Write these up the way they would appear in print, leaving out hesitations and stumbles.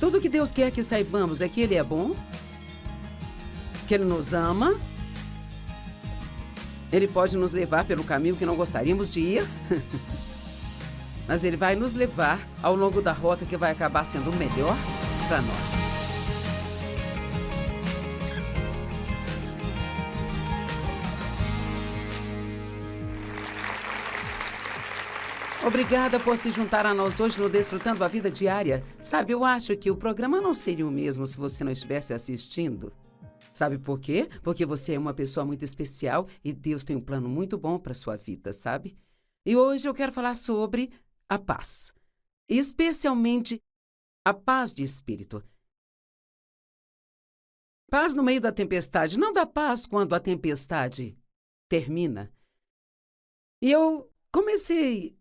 Tudo que Deus quer que saibamos é que Ele é bom, que Ele nos ama. Ele pode nos levar pelo caminho que não gostaríamos de ir, mas Ele vai nos levar ao longo da rota que vai acabar sendo o melhor para nós. Obrigada por se juntar a nós hoje no Desfrutando a Vida Diária. Sabe, eu acho que o programa não seria o mesmo se você não estivesse assistindo. Sabe por quê? Porque você é uma pessoa muito especial e Deus tem um plano muito bom para sua vida, sabe? E hoje eu quero falar sobre a paz. Especialmente a paz de espírito. Paz no meio da tempestade, não da paz quando a tempestade termina. E eu comecei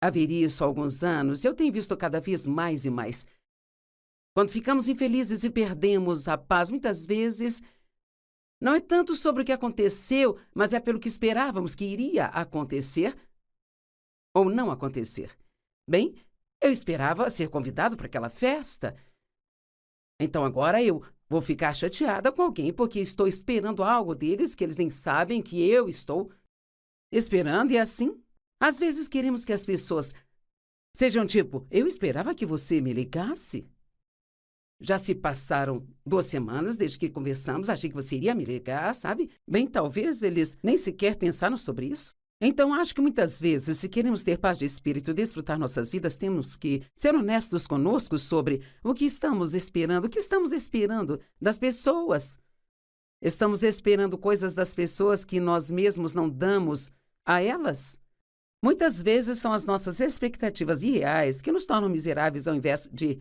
a ver isso há alguns anos, eu tenho visto cada vez mais e mais. Quando ficamos infelizes e perdemos a paz, muitas vezes, não é tanto sobre o que aconteceu, mas é pelo que esperávamos que iria acontecer ou não acontecer. Bem, eu esperava ser convidado para aquela festa. Então agora eu vou ficar chateada com alguém porque estou esperando algo deles que eles nem sabem que eu estou esperando e assim. Às vezes queremos que as pessoas sejam tipo, eu esperava que você me ligasse. Já se passaram 2 semanas desde que conversamos, achei que você iria me ligar, sabe? Bem, talvez eles nem sequer pensaram sobre isso. Então, acho que muitas vezes, se queremos ter paz de espírito e desfrutar nossas vidas, temos que ser honestos conosco sobre o que estamos esperando das pessoas. Estamos esperando coisas das pessoas que nós mesmos não damos a elas. Muitas vezes são as nossas expectativas irreais que nos tornam miseráveis ao invés de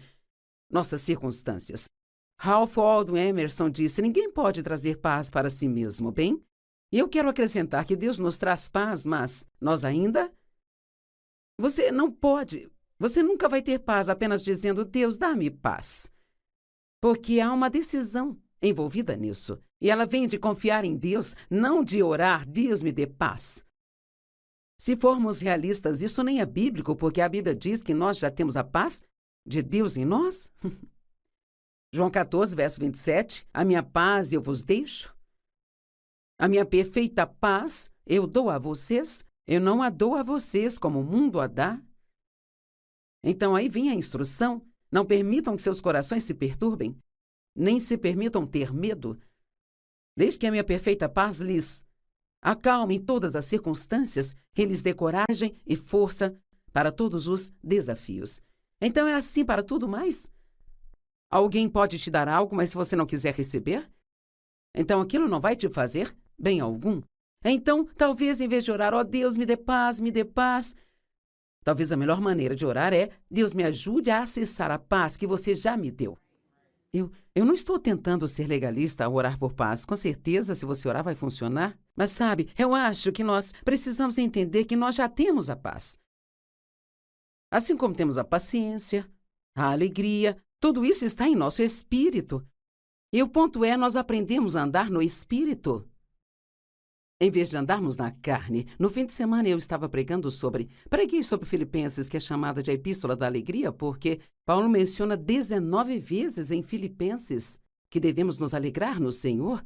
nossas circunstâncias. Ralph Waldo Emerson disse, ninguém pode trazer paz para si mesmo, bem? E eu quero acrescentar que Deus nos traz paz, mas nós ainda? Você nunca vai ter paz apenas dizendo, Deus, dá-me paz. Porque há uma decisão envolvida nisso. E ela vem de confiar em Deus, não de orar, Deus me dê paz. Se formos realistas, isso nem é bíblico, porque a Bíblia diz que nós já temos a paz de Deus em nós. João 14, verso 27, a minha paz eu vos deixo. A minha perfeita paz eu dou a vocês, eu não a dou a vocês como o mundo a dá. Então aí vem a instrução, não permitam que seus corações se perturbem, nem se permitam ter medo. Desde que a minha perfeita paz lhes acalme em todas as circunstâncias, que lhes dê coragem e força para todos os desafios. Então é assim para tudo mais? Alguém pode te dar algo, mas se você não quiser receber, então aquilo não vai te fazer bem algum. Então, talvez em vez de orar, ó Deus, me dê paz, talvez a melhor maneira de orar é, Deus me ajude a acessar a paz que você já me deu. Eu não estou tentando ser legalista ao orar por paz. Com certeza, se você orar, vai funcionar. Mas sabe, eu acho que nós precisamos entender que nós já temos a paz. Assim como temos a paciência, a alegria, tudo isso está em nosso espírito. E o ponto é, nós aprendemos a andar no espírito, em vez de andarmos na carne. No fim de semana eu estava preguei sobre Filipenses, que é chamada de a Epístola da Alegria, porque Paulo menciona 19 vezes em Filipenses que devemos nos alegrar no Senhor.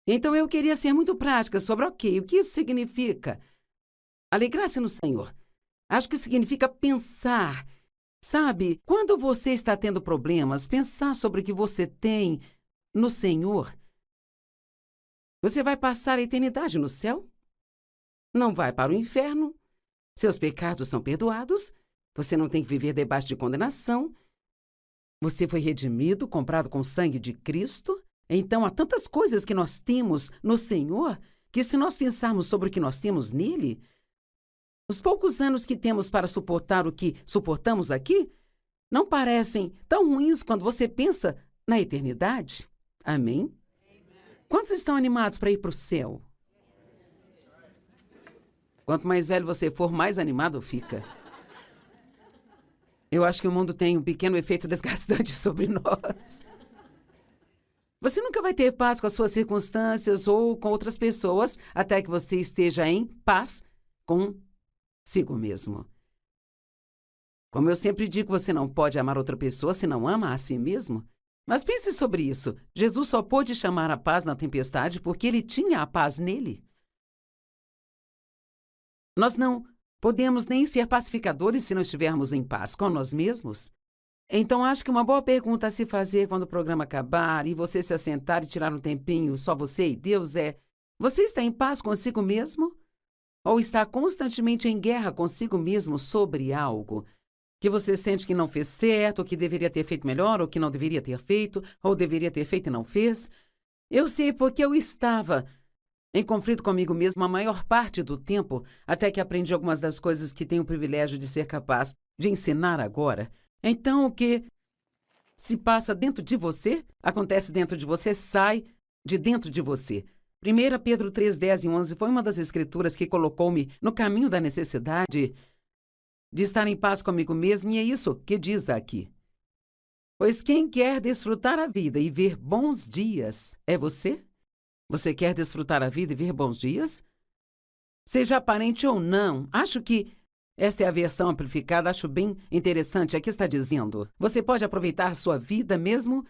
Então eu queria ser muito prática sobre, o que isso significa? Alegrar-se no Senhor. Acho que significa pensar. Sabe, quando você está tendo problemas, pensar sobre o que você tem no Senhor. Você vai passar a eternidade no céu? Não vai para o inferno? Seus pecados são perdoados? Você não tem que viver debaixo de condenação? Você foi redimido, comprado com o sangue de Cristo? Então, há tantas coisas que nós temos no Senhor, que se nós pensarmos sobre o que nós temos nele, os poucos anos que temos para suportar o que suportamos aqui, não parecem tão ruins quando você pensa na eternidade. Amém? Quantos estão animados para ir para o céu? Quanto mais velho você for, mais animado fica. Eu acho que o mundo tem um pequeno efeito desgastante sobre nós. Você nunca vai ter paz com as suas circunstâncias ou com outras pessoas até que você esteja em paz consigo mesmo. Como eu sempre digo, você não pode amar outra pessoa se não ama a si mesmo. Mas pense sobre isso. Jesus só pôde chamar a paz na tempestade porque ele tinha a paz nele. Nós não podemos nem ser pacificadores se não estivermos em paz com nós mesmos. Então, acho que uma boa pergunta a se fazer quando o programa acabar e você se assentar e tirar um tempinho, só você e Deus, é: você está em paz consigo mesmo? Ou está constantemente em guerra consigo mesmo sobre algo que você sente que não fez certo, ou que deveria ter feito melhor, ou que não deveria ter feito, ou deveria ter feito e não fez? Eu sei porque eu estava em conflito comigo mesmo a maior parte do tempo, até que aprendi algumas das coisas que tenho o privilégio de ser capaz de ensinar agora. Então, o que se passa dentro de você, acontece dentro de você, sai de dentro de você. 1 Pedro 3, 10 e 11 foi uma das escrituras que colocou-me no caminho da necessidade de estar em paz comigo mesmo, e é isso que diz aqui. Pois quem quer desfrutar a vida e ver bons dias é você? Você quer desfrutar a vida e ver bons dias? Seja aparente ou não, acho que esta é a versão amplificada, acho bem interessante. Aqui está dizendo: você pode aproveitar sua vida mesmo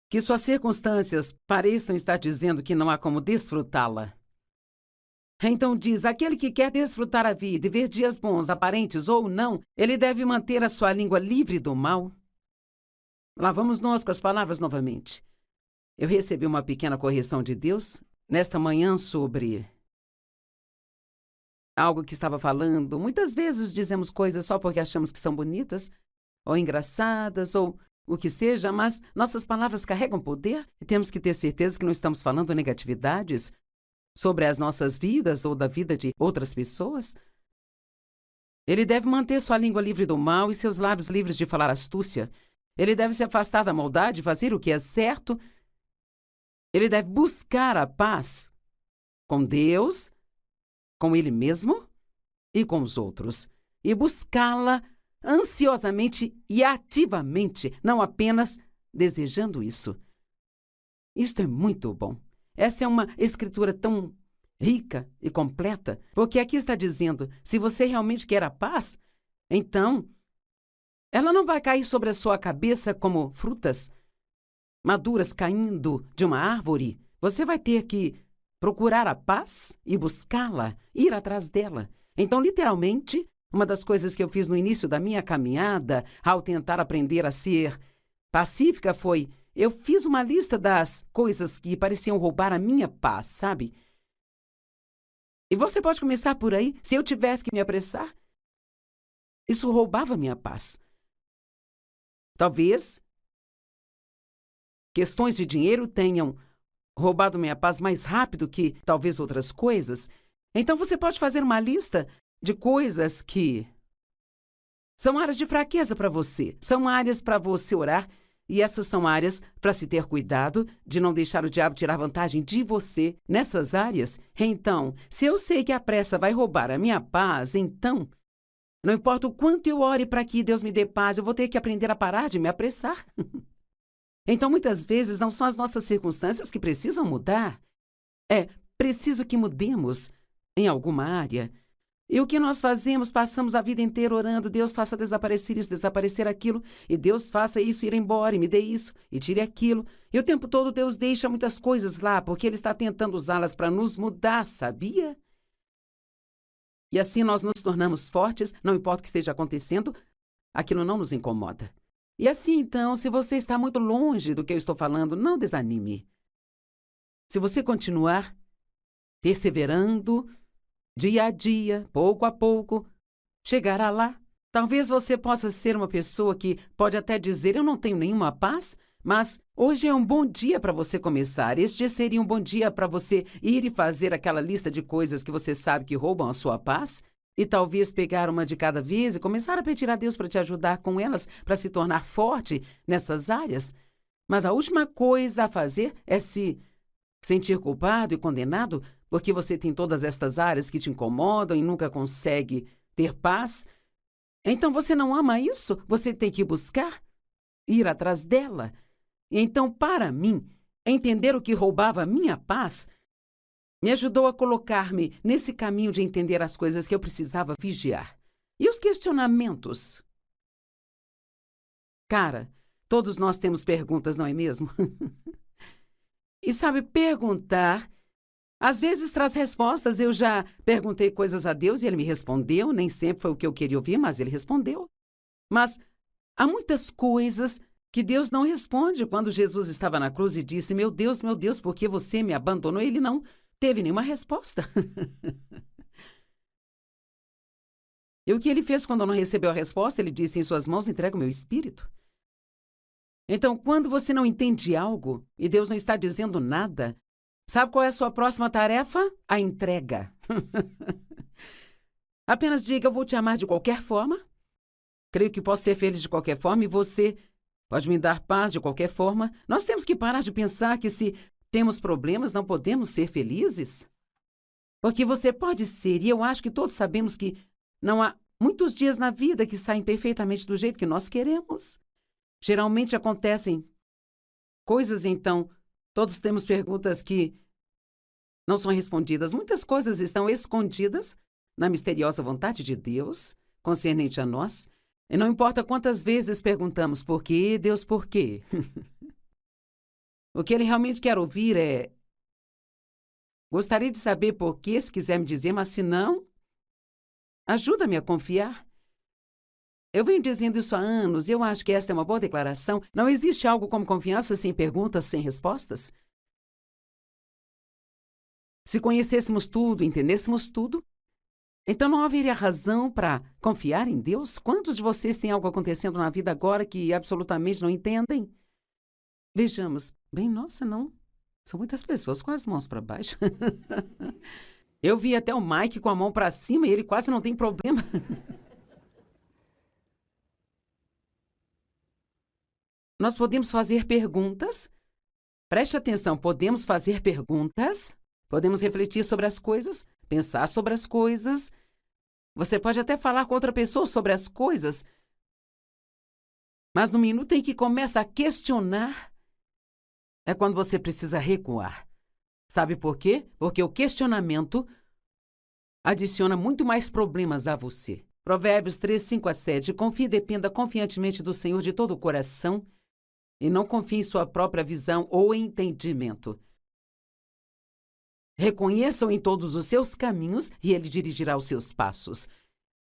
que suas circunstâncias pareçam estar dizendo que não há como desfrutá-la. Então diz: aquele que quer desfrutar a vida e ver dias bons, aparentes ou não, ele deve manter a sua língua livre do mal. Lá vamos nós com as palavras novamente. Eu recebi uma pequena correção de Deus nesta manhã sobre algo que estava falando. Muitas vezes dizemos coisas só porque achamos que são bonitas, ou engraçadas, ou o que seja, mas nossas palavras carregam poder e temos que ter certeza que não estamos falando negatividades sobre as nossas vidas ou da vida de outras pessoas. Ele deve manter sua língua livre do mal e seus lábios livres de falar astúcia. Ele deve se afastar da maldade e fazer o que é certo. Ele deve buscar a paz com Deus, com ele mesmo e com os outros, e buscá-la ansiosamente e ativamente, não apenas desejando isso. Isto é muito bom. Essa é uma escritura tão rica e completa, porque aqui está dizendo: se você realmente quer a paz, então ela não vai cair sobre a sua cabeça como frutas maduras caindo de uma árvore. Você vai ter que procurar a paz e buscá-la, ir atrás dela. Então, literalmente, uma das coisas que eu fiz no início da minha caminhada, ao tentar aprender a ser pacífica, foi: eu fiz uma lista das coisas que pareciam roubar a minha paz, sabe? E você pode começar por aí. Se eu tivesse que me apressar, isso roubava a minha paz. Talvez questões de dinheiro tenham roubado minha paz mais rápido que talvez outras coisas. Então você pode fazer uma lista de coisas que são áreas de fraqueza para você, são áreas para você orar, e essas são áreas para se ter cuidado de não deixar o diabo tirar vantagem de você nessas áreas. Então, se eu sei que a pressa vai roubar a minha paz, então, não importa o quanto eu ore para que Deus me dê paz, eu vou ter que aprender a parar de me apressar. Então, muitas vezes, não são as nossas circunstâncias que precisam mudar. É preciso que mudemos em alguma área. E o que nós fazemos? Passamos a vida inteira orando: Deus faça desaparecer isso, desaparecer aquilo, e Deus faça isso ir embora, e me dê isso, e tire aquilo. E o tempo todo Deus deixa muitas coisas lá, porque Ele está tentando usá-las para nos mudar, sabia? E assim nós nos tornamos fortes, não importa o que esteja acontecendo, aquilo não nos incomoda. E assim, então, se você está muito longe do que eu estou falando, não desanime. Se você continuar perseverando, dia a dia, pouco a pouco, chegará lá. Talvez você possa ser uma pessoa que pode até dizer: eu não tenho nenhuma paz, mas hoje é um bom dia para você começar. Este seria um bom dia para você ir e fazer aquela lista de coisas que você sabe que roubam a sua paz, e talvez pegar uma de cada vez e começar a pedir a Deus para te ajudar com elas, para se tornar forte nessas áreas. Mas a última coisa a fazer é se sentir culpado e condenado porque você tem todas estas áreas que te incomodam e nunca consegue ter paz. Então você não ama isso? Você tem que buscar, ir atrás dela. Então, para mim, entender o que roubava a minha paz me ajudou a colocar-me nesse caminho de entender as coisas que eu precisava vigiar. E os questionamentos? Cara, todos nós temos perguntas, não é mesmo? E sabe, perguntar, às vezes traz respostas. Eu já perguntei coisas a Deus e ele me respondeu. Nem sempre foi o que eu queria ouvir, mas ele respondeu. Mas há muitas coisas que Deus não responde. Quando Jesus estava na cruz e disse, meu Deus, por que você me abandonou? Ele não teve nenhuma resposta. E o que ele fez quando não recebeu a resposta? Ele disse, em suas mãos entrego o meu espírito. Então, quando você não entende algo e Deus não está dizendo nada, sabe qual é a sua próxima tarefa? A entrega. Apenas diga, eu vou te amar de qualquer forma. Creio que posso ser feliz de qualquer forma e você pode me dar paz de qualquer forma. Nós temos que parar de pensar que se temos problemas não podemos ser felizes. Porque você pode ser, e eu acho que todos sabemos que não há muitos dias na vida que saem perfeitamente do jeito que nós queremos. Geralmente acontecem coisas, então, todos temos perguntas que não são respondidas. Muitas coisas estão escondidas na misteriosa vontade de Deus, concernente a nós. E não importa quantas vezes perguntamos por quê, Deus, por quê? O que ele realmente quer ouvir é: gostaria de saber por quê, se quiser me dizer, mas se não, ajuda-me a confiar. Eu venho dizendo isso há anos e eu acho que esta é uma boa declaração. Não existe algo como confiança sem perguntas, sem respostas. Se conhecêssemos tudo, entendêssemos tudo, então não haveria razão para confiar em Deus? Quantos de vocês têm algo acontecendo na vida agora que absolutamente não entendem? Vejamos. Bem, nossa, não. São muitas pessoas com as mãos para baixo. Eu vi até o Mike com a mão para cima e ele quase não tem problema. Nós podemos fazer perguntas. Preste atenção, podemos fazer perguntas. Podemos refletir sobre as coisas, pensar sobre as coisas. Você pode até falar com outra pessoa sobre as coisas. Mas no minuto em que começa a questionar, é quando você precisa recuar. Sabe por quê? Porque o questionamento adiciona muito mais problemas a você. Provérbios 3, 5-7. Confie e dependa confiantemente do Senhor de todo o coração e não confie em sua própria visão ou entendimento. Reconheça-o em todos os seus caminhos e ele dirigirá os seus passos.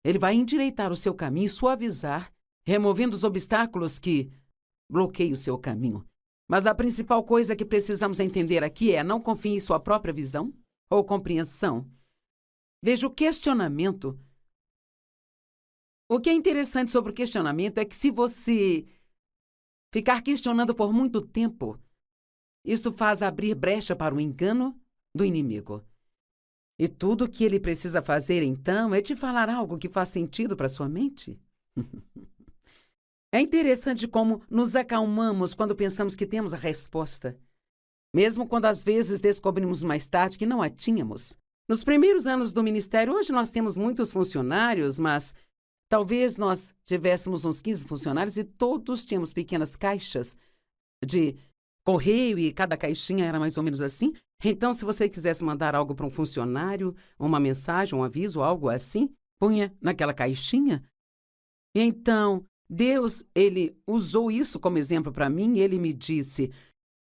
Ele vai endireitar o seu caminho e suavizar, removendo os obstáculos que bloqueiam o seu caminho. Mas a principal coisa que precisamos entender aqui é: não confie em sua própria visão ou compreensão. Veja, o questionamento. O que é interessante sobre o questionamento é que se você ficar questionando por muito tempo, isso faz abrir brecha para o engano do inimigo. E tudo o que ele precisa fazer, então, é te falar algo que faz sentido para sua mente. É interessante como nos acalmamos quando pensamos que temos a resposta, mesmo quando às vezes descobrimos mais tarde que não a tínhamos. Nos primeiros anos do ministério, hoje nós temos muitos funcionários, mas talvez nós tivéssemos uns 15 funcionários e todos tínhamos pequenas caixas de correio e cada caixinha era mais ou menos assim. Então, se você quisesse mandar algo para um funcionário, uma mensagem, um aviso, algo assim, punha naquela caixinha. E então, Deus, ele usou isso como exemplo para mim. Ele me disse,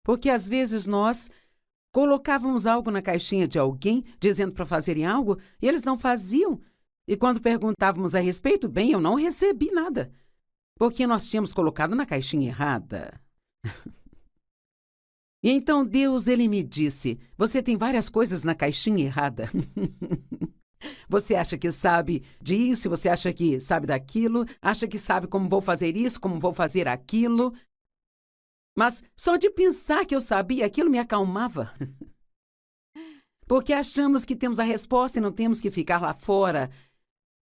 porque às vezes nós colocávamos algo na caixinha de alguém, dizendo para fazerem algo, e eles não faziam. E quando perguntávamos a respeito, bem, eu não recebi nada, porque nós tínhamos colocado na caixinha errada. E então Deus, ele me disse, você tem várias coisas na caixinha errada. Você acha que sabe disso, você acha que sabe daquilo, acha que sabe como vou fazer isso, como vou fazer aquilo. Mas só de pensar que eu sabia aquilo me acalmava. Porque achamos que temos a resposta e não temos que ficar lá fora,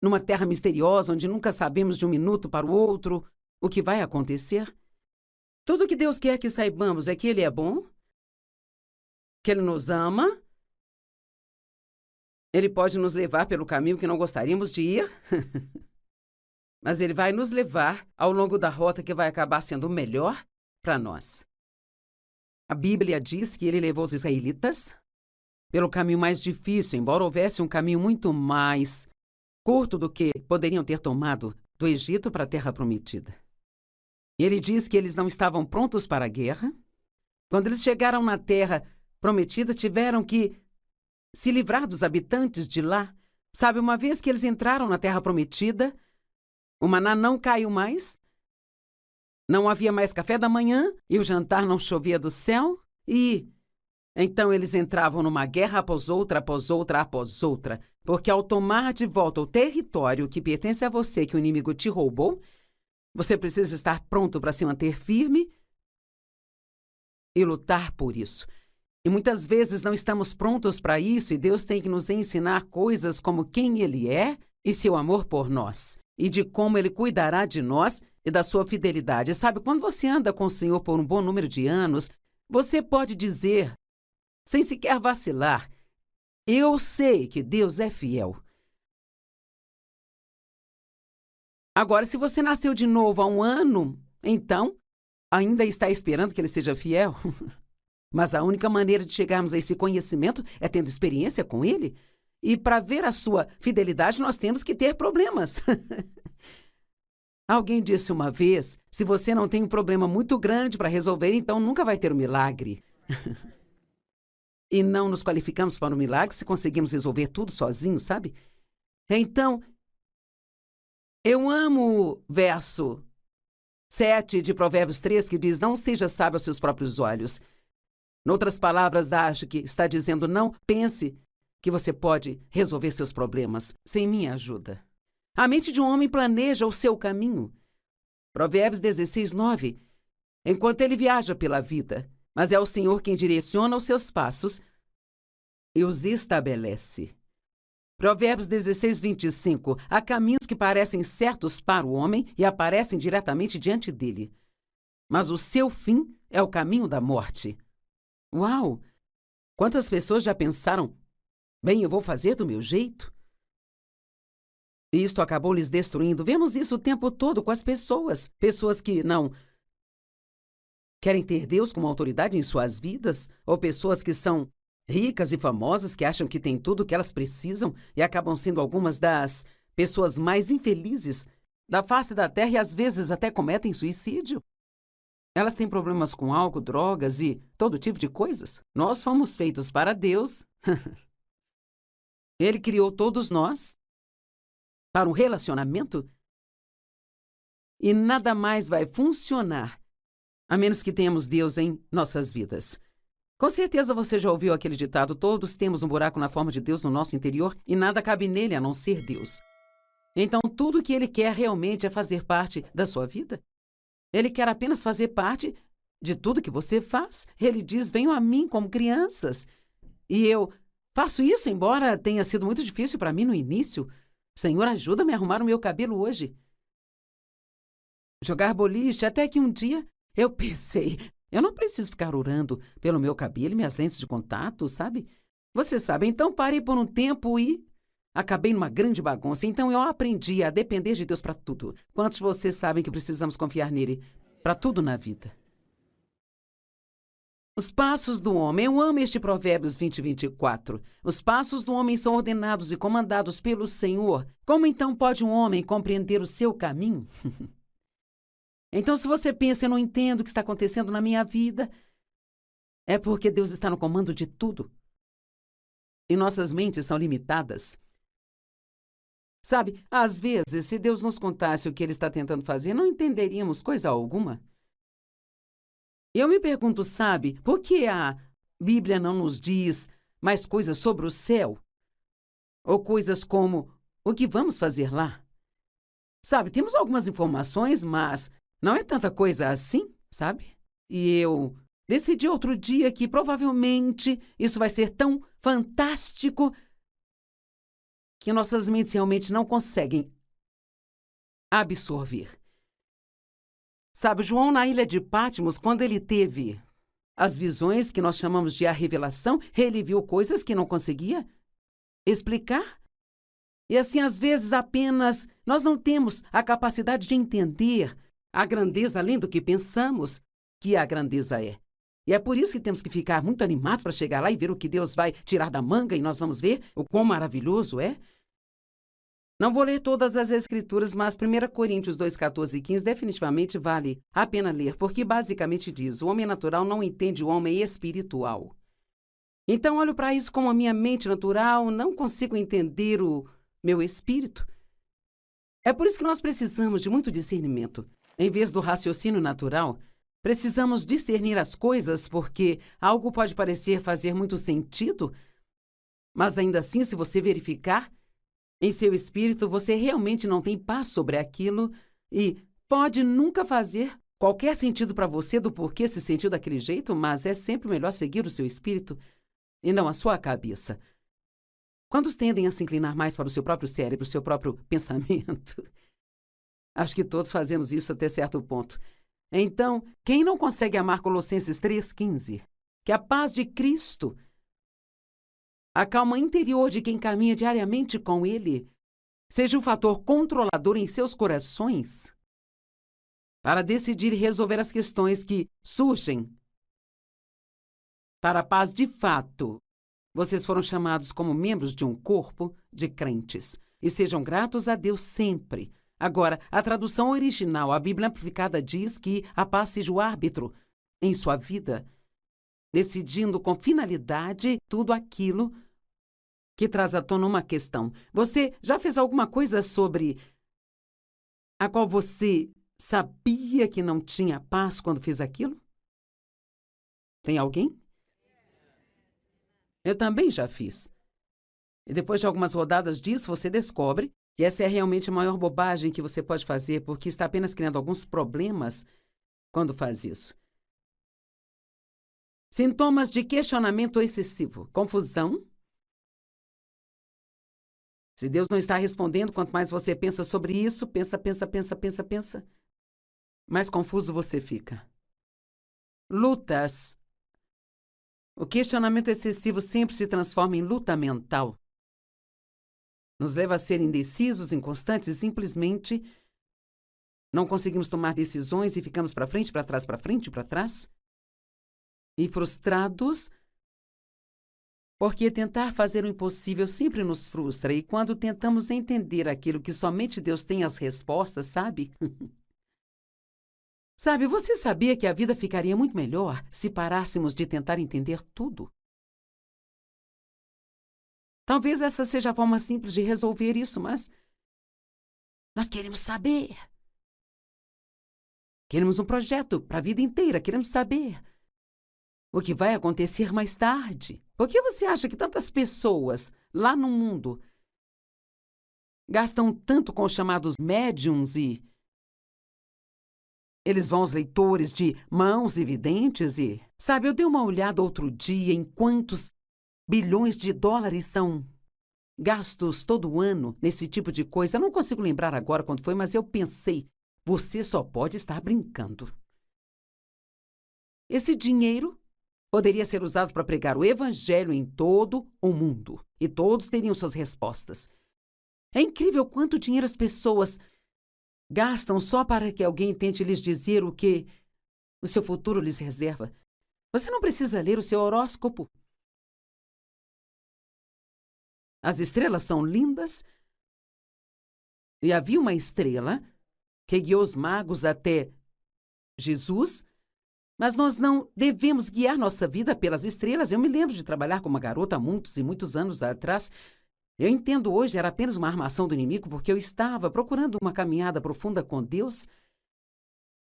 numa terra misteriosa, onde nunca sabemos de um minuto para o outro o que vai acontecer. Tudo que Deus quer que saibamos é que Ele é bom, que Ele nos ama, Ele pode nos levar pelo caminho que não gostaríamos de ir, mas Ele vai nos levar ao longo da rota que vai acabar sendo melhor para nós. A Bíblia diz que Ele levou os israelitas pelo caminho mais difícil, embora houvesse um caminho muito mais curto do que poderiam ter tomado do Egito para a Terra Prometida. E ele diz que eles não estavam prontos para a guerra. Quando eles chegaram na Terra Prometida, tiveram que se livrar dos habitantes de lá. Sabe, uma vez que eles entraram na Terra Prometida, o maná não caiu mais, não havia mais café da manhã e o jantar não chovia do céu. E então eles entravam numa guerra após outra, após outra, após outra, porque ao tomar de volta o território que pertence a você, que o inimigo te roubou, você precisa estar pronto para se manter firme e lutar por isso. E muitas vezes não estamos prontos para isso e Deus tem que nos ensinar coisas como quem Ele é e seu amor por nós, e de como Ele cuidará de nós e da sua fidelidade. Sabe, quando você anda com o Senhor por um bom número de anos, você pode dizer, sem sequer vacilar, eu sei que Deus é fiel. Agora, se você nasceu de novo há um ano, então ainda está esperando que Ele seja fiel? Mas a única maneira de chegarmos a esse conhecimento é tendo experiência com Ele. E para ver a sua fidelidade, nós temos que ter problemas. Alguém disse uma vez, se você não tem um problema muito grande para resolver, então nunca vai ter um milagre. E não nos qualificamos para um milagre se conseguimos resolver tudo sozinhos, sabe? Então, eu amo o verso 7 de Provérbios 3, que diz, não seja sábio aos seus próprios olhos. Noutras palavras, acho que está dizendo, não pense que você pode resolver seus problemas sem minha ajuda. A mente de um homem planeja o seu caminho. Provérbios 16, 9. Enquanto ele viaja pela vida, mas é o Senhor quem direciona os seus passos e os estabelece. Provérbios 16, 25. Há caminhos que parecem certos para o homem e aparecem diretamente diante dele. Mas o seu fim é o caminho da morte. Uau! Quantas pessoas já pensaram, bem, eu vou fazer do meu jeito? E isto acabou lhes destruindo. Vemos isso o tempo todo com as pessoas. Pessoas que não querem ter Deus como autoridade em suas vidas, ou pessoas que são ricas e famosas, que acham que têm tudo o que elas precisam e acabam sendo algumas das pessoas mais infelizes da face da Terra e às vezes até cometem suicídio. Elas têm problemas com álcool, drogas e todo tipo de coisas. Nós fomos feitos para Deus. Ele criou todos nós para um relacionamento e nada mais vai funcionar a menos que tenhamos Deus em nossas vidas. Com certeza você já ouviu aquele ditado, todos temos um buraco na forma de Deus no nosso interior e nada cabe nele a não ser Deus. Então, tudo o que Ele quer realmente é fazer parte da sua vida. Ele quer apenas fazer parte de tudo que você faz. Ele diz, venham a mim como crianças. E eu faço isso, embora tenha sido muito difícil para mim no início. Senhor, ajuda-me a arrumar o meu cabelo hoje. Jogar boliche, até que um dia eu pensei, eu não preciso ficar orando pelo meu cabelo e minhas lentes de contato, sabe? Você sabe, então parei por um tempo e acabei numa grande bagunça. Então eu aprendi a depender de Deus para tudo. Quantos de vocês sabem que precisamos confiar nele para tudo na vida? Os passos do homem. Eu amo este Provérbios 20, 24. Os passos do homem são ordenados e comandados pelo Senhor. Como então pode um homem compreender o seu caminho? Então, se você pensa, eu não entendo o que está acontecendo na minha vida, é porque Deus está no comando de tudo. E nossas mentes são limitadas. Sabe, às vezes, se Deus nos contasse o que Ele está tentando fazer, não entenderíamos coisa alguma. Eu me pergunto, sabe, por que a Bíblia não nos diz mais coisas sobre o céu? Ou coisas como, o que vamos fazer lá? Sabe, temos algumas informações, mas não é tanta coisa assim, sabe? E eu decidi outro dia que provavelmente isso vai ser tão fantástico que nossas mentes realmente não conseguem absorver. Sabe, João, na ilha de Patmos, quando ele teve as visões que nós chamamos de a revelação, ele viu coisas que não conseguia explicar. E assim, às vezes, apenas nós não temos a capacidade de entender a grandeza além do que pensamos que a grandeza é. E é por isso que temos que ficar muito animados para chegar lá e ver o que Deus vai tirar da manga e nós vamos ver o quão maravilhoso é. Não vou ler todas as escrituras, mas 1 Coríntios 2, 14 e 15 definitivamente vale a pena ler, porque basicamente diz: o homem natural não entende o homem espiritual. Então olho para isso como a minha mente natural, não consigo entender o meu espírito. É por isso que nós precisamos de muito discernimento. Em vez do raciocínio natural, precisamos discernir as coisas, porque algo pode parecer fazer muito sentido, mas ainda assim, se você verificar, em seu espírito você realmente não tem paz sobre aquilo e pode nunca fazer qualquer sentido para você do porquê se sentiu daquele jeito, mas é sempre melhor seguir o seu espírito e não a sua cabeça. Quantos tendem a se inclinar mais para o seu próprio cérebro, o seu próprio pensamento? Acho que todos fazemos isso até certo ponto. Então, quem não consegue amar Colossenses 3,15? Que a paz de Cristo, a calma interior de quem caminha diariamente com Ele, seja um fator controlador em seus corações para decidir e resolver as questões que surgem. Para a paz de fato, vocês foram chamados como membros de um corpo de crentes e sejam gratos a Deus sempre. Agora, a tradução original, a Bíblia Amplificada, diz que a paz seja o árbitro em sua vida, decidindo com finalidade tudo aquilo que traz à tona uma questão. Você já fez alguma coisa sobre a qual você sabia que não tinha paz quando fez aquilo? Tem alguém? Eu também já fiz. E depois de algumas rodadas disso, você descobre que essa é realmente a maior bobagem que você pode fazer, porque está apenas criando alguns problemas quando faz isso. Sintomas de questionamento excessivo: confusão. Se Deus não está respondendo, quanto mais você pensa sobre isso, pensa, mais confuso você fica. Lutas. O questionamento excessivo sempre se transforma em luta mental. Nos leva a ser indecisos, inconstantes e simplesmente não conseguimos tomar decisões e ficamos para frente, para trás, para frente, para trás. E frustrados, porque tentar fazer o impossível sempre nos frustra. E quando tentamos entender aquilo que somente Deus tem as respostas, sabe? Sabe, você sabia que a vida ficaria muito melhor se parássemos de tentar entender tudo? Talvez essa seja a forma simples de resolver isso, mas nós queremos saber. Queremos um projeto para a vida inteira, queremos saber o que vai acontecer mais tarde. Por que você acha que tantas pessoas lá no mundo gastam tanto com os chamados médiums e eles vão aos leitores de mãos e videntes e... Sabe, eu dei uma olhada outro dia em quantos bilhões de dólares são gastos todo ano nesse tipo de coisa. Eu não consigo lembrar agora quando foi, mas eu pensei, você só pode estar brincando. Esse dinheiro poderia ser usado para pregar o evangelho em todo o mundo e todos teriam suas respostas. É incrível quanto dinheiro as pessoas gastam só para que alguém tente lhes dizer o que o seu futuro lhes reserva. Você não precisa ler o seu horóscopo. As estrelas são lindas e havia uma estrela que guiou os magos até Jesus, mas nós não devemos guiar nossa vida pelas estrelas. Eu me lembro de trabalhar com uma garota há muitos e muitos anos atrás. Eu entendo hoje, era apenas uma armação do inimigo, porque eu estava procurando uma caminhada profunda com Deus.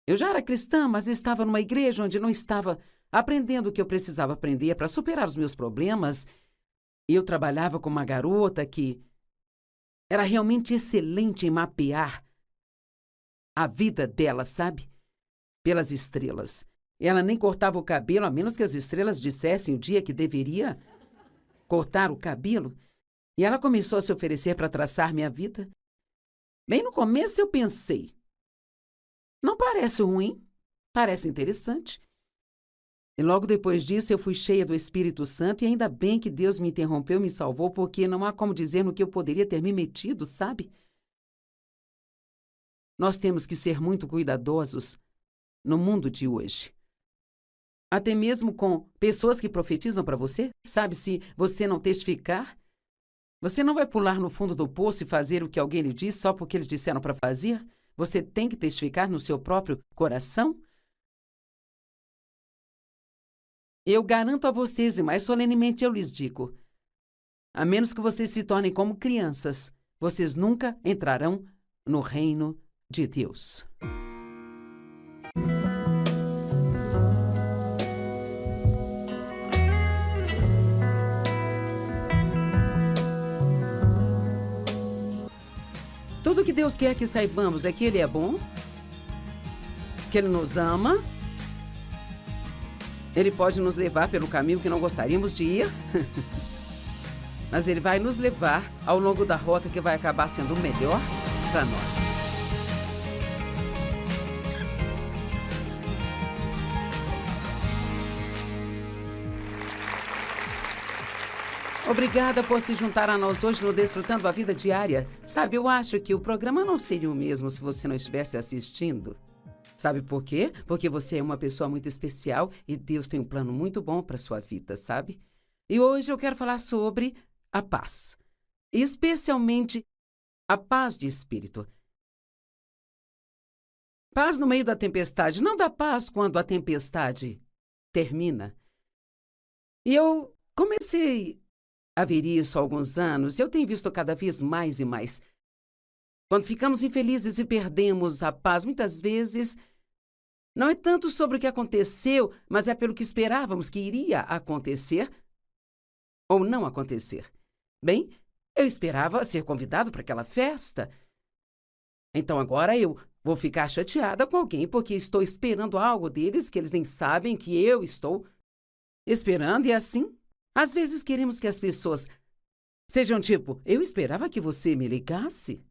Eu já era cristã, mas estava numa igreja onde não estava aprendendo o que eu precisava aprender para superar os meus problemas. E eu trabalhava com uma garota que era realmente excelente em mapear a vida dela, sabe? Pelas estrelas. Ela nem cortava o cabelo, a menos que as estrelas dissessem o dia que deveria cortar o cabelo. E ela começou a se oferecer para traçar minha vida. Bem no começo eu pensei, não parece ruim, parece interessante. E logo depois disso eu fui cheia do Espírito Santo e ainda bem que Deus me interrompeu e me salvou, porque não há como dizer no que eu poderia ter me metido, sabe? Nós temos que ser muito cuidadosos no mundo de hoje. Até mesmo com pessoas que profetizam para você, sabe, se você não testificar, Você não vai pular no fundo do poço e fazer o que alguém lhe diz só porque eles disseram para fazer? Você tem que testificar no seu próprio coração? Eu garanto a vocês, e mais solenemente eu lhes digo, a menos que vocês se tornem como crianças, vocês nunca entrarão no reino de Deus. Tudo que Deus quer que saibamos é que Ele é bom, que Ele nos ama. Ele pode nos levar pelo caminho que não gostaríamos de ir, mas Ele vai nos levar ao longo da rota que vai acabar sendo o melhor para nós. Obrigada por se juntar a nós hoje no Desfrutando a Vida Diária. Sabe, eu acho que o programa não seria o mesmo se você não estivesse assistindo. Sabe por quê? Porque você é uma pessoa muito especial e Deus tem um plano muito bom para sua vida, sabe? E hoje eu quero falar sobre a paz, especialmente a paz de espírito. Paz no meio da tempestade, não dá paz quando a tempestade termina. E eu comecei a ver isso há alguns anos, eu tenho visto cada vez mais e mais. Quando ficamos infelizes e perdemos a paz, muitas vezes, não é tanto sobre o que aconteceu, mas é pelo que esperávamos que iria acontecer ou não acontecer. Bem, eu esperava ser convidado para aquela festa. Então agora eu vou ficar chateada com alguém porque estou esperando algo deles que eles nem sabem que eu estou esperando e assim. Às vezes queremos que as pessoas sejam tipo, eu esperava que você me ligasse.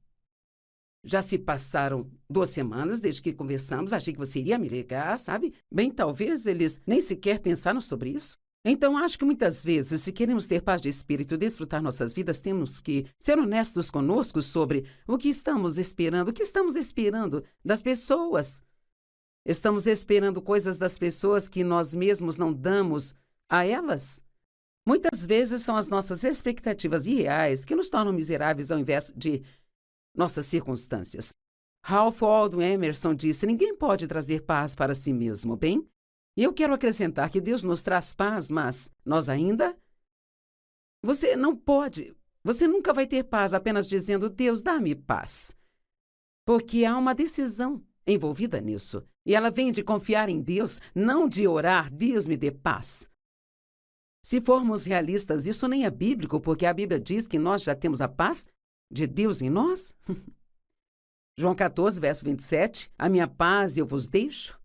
Já se passaram 2 semanas desde que conversamos, achei que você iria me ligar, sabe? Bem, talvez eles nem sequer pensaram sobre isso. Então, acho que muitas vezes, se queremos ter paz de espírito e desfrutar nossas vidas, temos que ser honestos conosco sobre o que estamos esperando das pessoas. Estamos esperando coisas das pessoas que nós mesmos não damos a elas. Muitas vezes são as nossas expectativas irreais que nos tornam miseráveis ao invés de nossas circunstâncias. Ralph Waldo Emerson disse, ninguém pode trazer paz para si mesmo, bem? E eu quero acrescentar que Deus nos traz paz, mas nós ainda... Você nunca vai ter paz apenas dizendo, Deus, dá-me paz. Porque há uma decisão envolvida nisso. E ela vem de confiar em Deus, não de orar, Deus me dê paz. Se formos realistas, isso nem é bíblico, porque a Bíblia diz que nós já temos a paz de Deus em nós. João 14, verso 27, a minha paz eu vos deixo.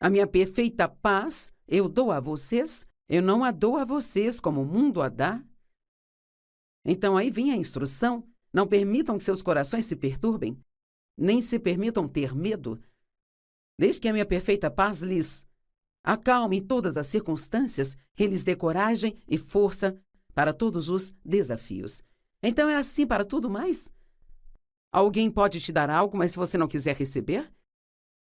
A minha perfeita paz eu dou a vocês. Eu não a dou a vocês como o mundo a dá. Então aí vem a instrução. Não permitam que seus corações se perturbem, nem se permitam ter medo. Desde que a minha perfeita paz lhes acalme em todas as circunstâncias, que lhes dê coragem e força para todos os desafios. Então é assim para tudo mais? Alguém pode te dar algo, mas se você não quiser receber,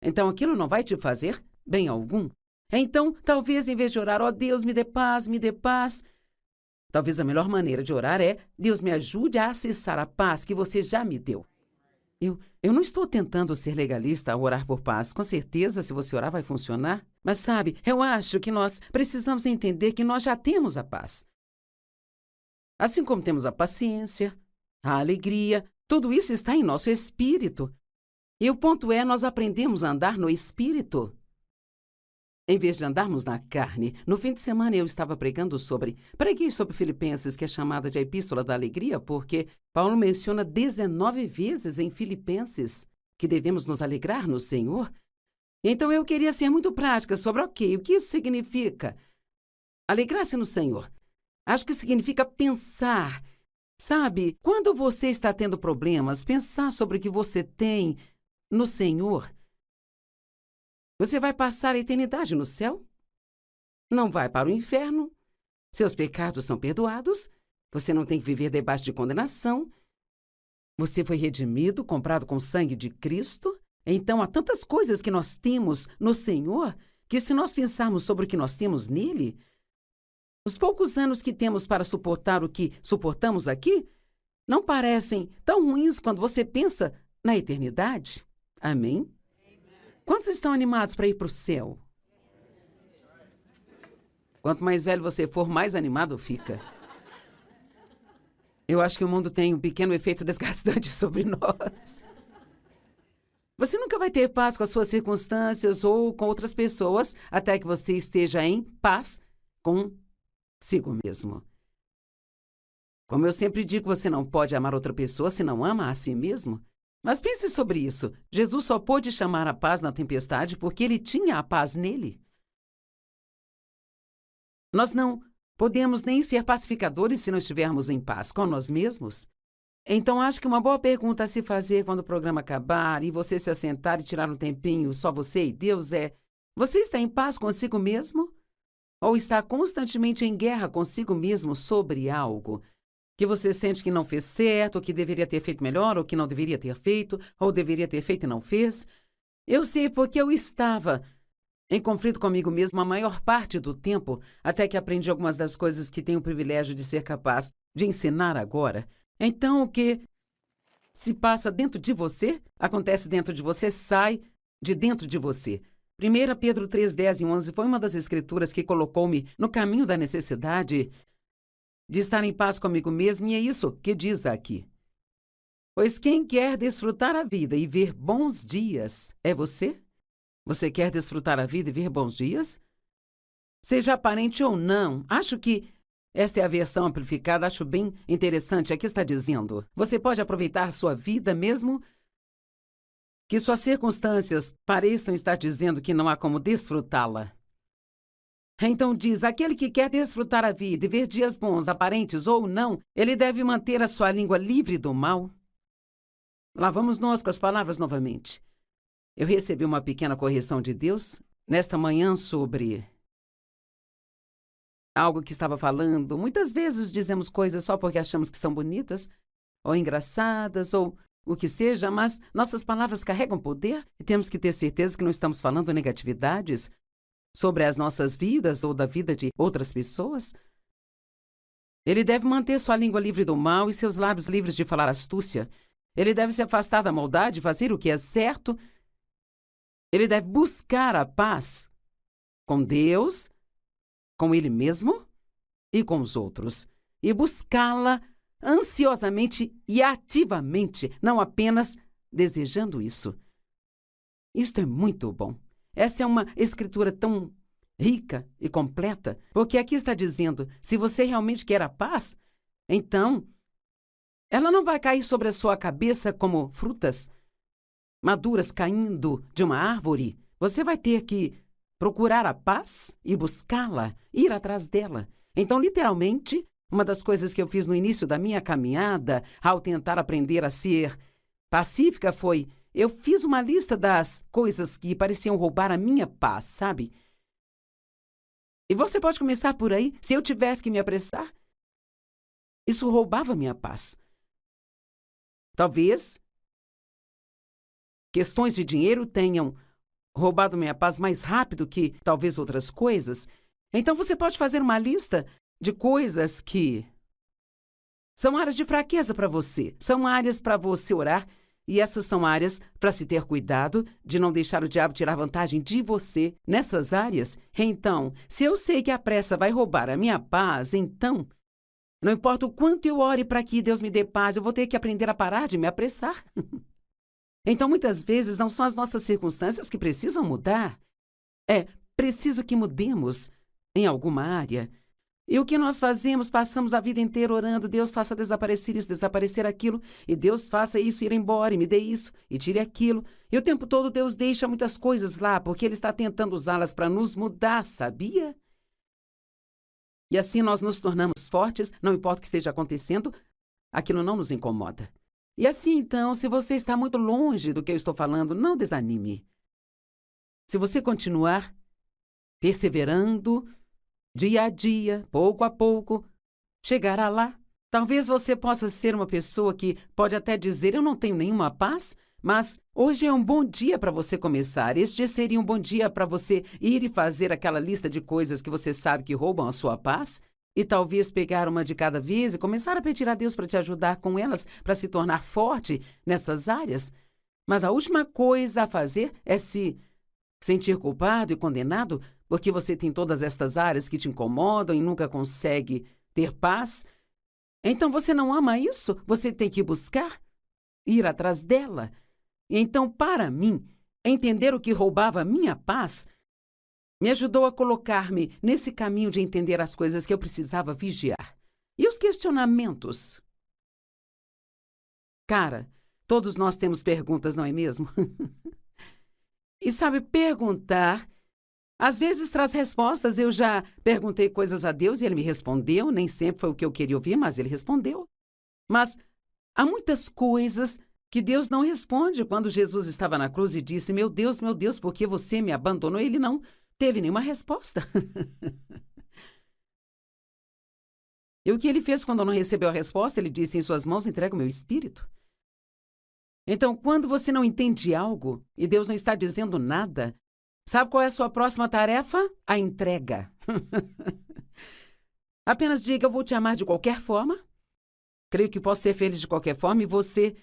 então aquilo não vai te fazer bem algum. Então, talvez em vez de orar, ó Deus, me dê paz, talvez a melhor maneira de orar é, Deus me ajude a acessar a paz que você já me deu. Eu não estou tentando ser legalista ao orar por paz. Com certeza, se você orar, vai funcionar. Mas sabe, eu acho que nós precisamos entender que nós já temos a paz. Assim como temos a paciência, a alegria, tudo isso está em nosso espírito. E o ponto é, nós aprendemos a andar no espírito, em vez de andarmos na carne. No fim de semana eu estava preguei sobre Filipenses, que é chamada de a Epístola da Alegria, porque Paulo menciona 19 vezes em Filipenses que devemos nos alegrar no Senhor. Então eu queria ser muito prática sobre, o que isso significa? Alegrar-se no Senhor. Acho que significa pensar. Sabe, quando você está tendo problemas, pensar sobre o que você tem no Senhor. Você vai passar a eternidade no céu? Não vai para o inferno? Seus pecados são perdoados? Você não tem que viver debaixo de condenação? Você foi redimido, comprado com o sangue de Cristo? Então, há tantas coisas que nós temos no Senhor que, se nós pensarmos sobre o que nós temos nele, Os poucos anos que temos para suportar o que suportamos aqui não parecem tão ruins quando você pensa na eternidade. Amém? Quantos estão animados para ir para o céu? Quanto mais velho você for, mais animado fica. Eu acho que o mundo tem um pequeno efeito desgastante sobre nós. Você nunca vai ter paz com as suas circunstâncias ou com outras pessoas até que você esteja em paz consigo mesmo. Como eu sempre digo, você não pode amar outra pessoa se não ama a si mesmo. Mas pense sobre isso. Jesus só pôde chamar a paz na tempestade porque ele tinha a paz nele. Nós não podemos nem ser pacificadores se não estivermos em paz com nós mesmos. Então, acho que uma boa pergunta a se fazer quando o programa acabar e você se assentar e tirar um tempinho, só você e Deus, é: você está em paz consigo mesmo? Ou está constantemente em guerra consigo mesmo sobre algo que você sente que não fez certo, ou que deveria ter feito melhor, ou que não deveria ter feito, ou deveria ter feito e não fez? Eu sei porque eu estava em conflito comigo mesmo a maior parte do tempo, até que aprendi algumas das coisas que tenho o privilégio de ser capaz de ensinar agora. Então, o que se passa dentro de você, acontece dentro de você, sai de dentro de você. 1 Pedro 3, 10 e 11 foi uma das escrituras que colocou-me no caminho da necessidade de estar em paz comigo mesmo, e é isso que diz aqui. Pois quem quer desfrutar a vida e ver bons dias é você? Você quer desfrutar a vida e ver bons dias? Seja aparente ou não, acho que esta é a versão amplificada, acho bem interessante. Aqui está dizendo: você pode aproveitar sua vida mesmo que suas circunstâncias pareçam estar dizendo que não há como desfrutá-la. Então diz: aquele que quer desfrutar a vida e ver dias bons, aparentes ou não, ele deve manter a sua língua livre do mal. Lá vamos nós com as palavras novamente. Eu recebi uma pequena correção de Deus nesta manhã sobre algo que estava falando. Muitas vezes dizemos coisas só porque achamos que são bonitas, ou engraçadas, ou o que seja, mas nossas palavras carregam poder e temos que ter certeza que não estamos falando negatividades sobre as nossas vidas ou da vida de outras pessoas. Ele deve manter sua língua livre do mal e seus lábios livres de falar astúcia. Ele deve se afastar da maldade e fazer o que é certo. Ele deve buscar a paz com Deus, com ele mesmo e com os outros, e buscá-la ansiosamente e ativamente, não apenas desejando isso. Isto é muito bom. Essa é uma escritura tão rica e completa, porque aqui está dizendo: se você realmente quer a paz, então ela não vai cair sobre a sua cabeça como frutas maduras caindo de uma árvore. Você vai ter que procurar a paz e buscá-la, ir atrás dela. Então, literalmente, uma das coisas que eu fiz no início da minha caminhada, ao tentar aprender a ser pacífica, foi: eu fiz uma lista das coisas que pareciam roubar a minha paz, sabe? E você pode começar por aí. Se eu tivesse que me apressar, isso roubava a minha paz. Talvez questões de dinheiro tenham roubado minha paz mais rápido que talvez outras coisas. Então você pode fazer uma lista de coisas que são áreas de fraqueza para você, são áreas para você orar, e essas são áreas para se ter cuidado de não deixar o diabo tirar vantagem de você nessas áreas. Então, se eu sei que a pressa vai roubar a minha paz, então, não importa o quanto eu ore para que Deus me dê paz, eu vou ter que aprender a parar de me apressar. Então, muitas vezes, não são as nossas circunstâncias que precisam mudar. É preciso que mudemos em alguma área. E o que nós fazemos? Passamos a vida inteira orando: Deus faça desaparecer isso, desaparecer aquilo, e Deus faça isso ir embora, e me dê isso, e tire aquilo. E o tempo todo Deus deixa muitas coisas lá, porque Ele está tentando usá-las para nos mudar, sabia? E assim nós nos tornamos fortes, não importa o que esteja acontecendo, aquilo não nos incomoda. E assim, então, se você está muito longe do que eu estou falando, não desanime. Se você continuar perseverando, dia a dia, pouco a pouco, chegará lá. Talvez você possa ser uma pessoa que pode até dizer: eu não tenho nenhuma paz, mas hoje é um bom dia para você começar. Este seria um bom dia para você ir e fazer aquela lista de coisas que você sabe que roubam a sua paz. e talvez pegar uma de cada vez e começar a pedir a Deus para te ajudar com elas, para se tornar forte nessas áreas. Mas a última coisa a fazer é se sentir culpado e condenado porque você tem todas estas áreas que te incomodam e nunca consegue ter paz. Então você não ama isso? Você tem que buscar, ir atrás dela. E então, para mim, entender o que roubava a minha paz me ajudou a colocar-me nesse caminho de entender as coisas que eu precisava vigiar. E os questionamentos? Cara, todos nós temos perguntas, não é mesmo? E sabe, perguntar, às vezes traz respostas. Eu já perguntei coisas a Deus e Ele me respondeu. Nem sempre foi o que eu queria ouvir, mas Ele respondeu. Mas há muitas coisas que Deus não responde. Quando Jesus estava na cruz e disse, meu Deus, por que você me abandonou? Ele não teve nenhuma resposta. E o que ele fez quando não recebeu a resposta? Ele disse, em suas mãos entrego o meu espírito. Então, quando você não entende algo e Deus não está dizendo nada, sabe qual é a sua próxima tarefa? A entrega. Apenas diga, eu vou te amar de qualquer forma. Creio que posso ser feliz de qualquer forma e você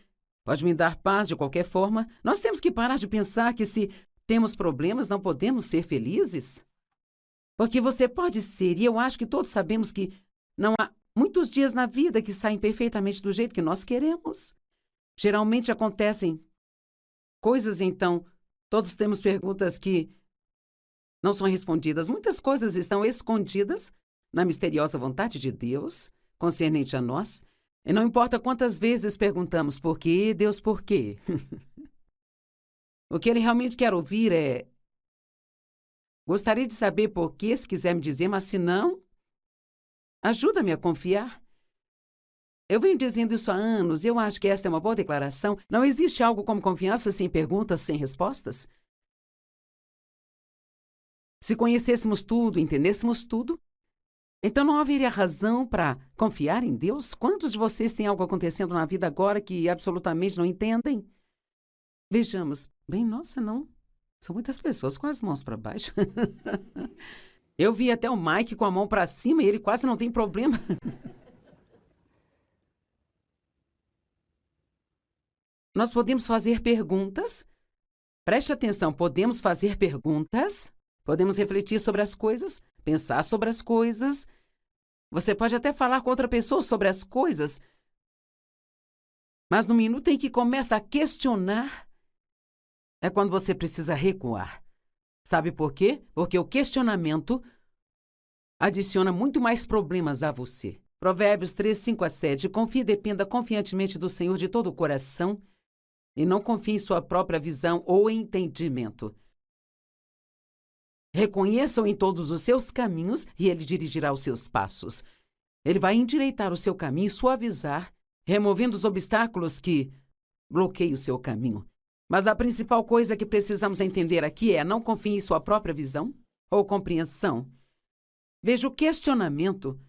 pode me dar paz de qualquer forma. Nós temos que parar de pensar que se temos problemas, não podemos ser felizes. Porque você pode ser, e eu acho que todos sabemos que não há muitos dias na vida que saem perfeitamente do jeito que nós queremos. Geralmente acontecem coisas, então, todos temos perguntas que não são respondidas. Muitas coisas estão escondidas na misteriosa vontade de Deus, concernente a nós. E não importa quantas vezes perguntamos por quê, Deus, por quê? O que Ele realmente quer ouvir é, gostaria de saber por quê, se quiser me dizer, mas se não, ajuda-me a confiar. Eu venho dizendo isso há anos e eu acho que esta é uma boa declaração. Não existe algo como confiança sem perguntas, sem respostas. Se conhecêssemos tudo, entendêssemos tudo, então não haveria razão para confiar em Deus? Quantos de vocês têm algo acontecendo na vida agora que absolutamente não entendem? Vejamos. Bem, nossa, não. São muitas pessoas com as mãos para baixo. Eu vi até o Mike com a mão para cima e ele quase não tem problema. Nós podemos fazer perguntas. Preste atenção, podemos fazer perguntas. Podemos refletir sobre as coisas, pensar sobre as coisas. Você pode até falar com outra pessoa sobre as coisas. Mas no minuto em que começa a questionar, é quando você precisa recuar. Sabe por quê? Porque o questionamento adiciona muito mais problemas a você. Provérbios 3, 5-7. Confie e dependa confiantemente do Senhor de todo o coração e não confie em sua própria visão ou entendimento. Reconheça-o em todos os seus caminhos e ele dirigirá os seus passos. Ele vai endireitar o seu caminho e suavizar, removendo os obstáculos que bloqueiam o seu caminho. Mas a principal coisa que precisamos entender aqui é não confie em sua própria visão ou compreensão. Veja, o questionamento.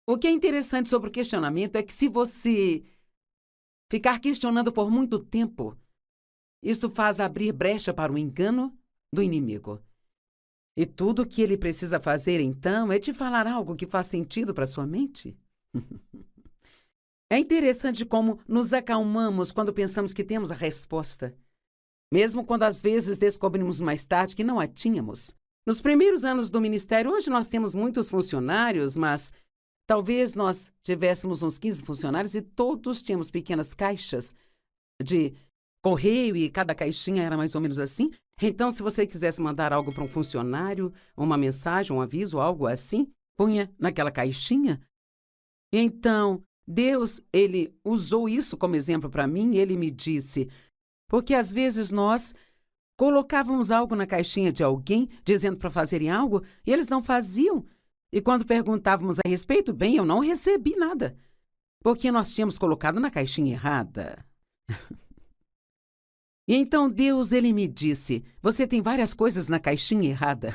O que é interessante sobre o questionamento é que se você ficar questionando por muito tempo, isto faz abrir brecha para o engano do inimigo. E tudo o que ele precisa fazer, então, é te falar algo que faz sentido para sua mente. É interessante como nos acalmamos quando pensamos que temos a resposta, mesmo quando às vezes descobrimos mais tarde que não a tínhamos. Nos primeiros anos do ministério, hoje nós temos muitos funcionários, mas talvez nós tivéssemos uns 15 funcionários e todos tínhamos pequenas caixas de correio e cada caixinha era mais ou menos assim. Então, se você quisesse mandar algo para um funcionário, uma mensagem, um aviso, algo assim, punha naquela caixinha. Então, Deus, Ele usou isso como exemplo para mim, Ele me disse, porque às vezes nós colocávamos algo na caixinha de alguém, dizendo para fazerem algo, e eles não faziam. E quando perguntávamos a respeito, bem, eu não recebi nada, porque nós tínhamos colocado na caixinha errada. E então Deus, Ele me disse, você tem várias coisas na caixinha errada.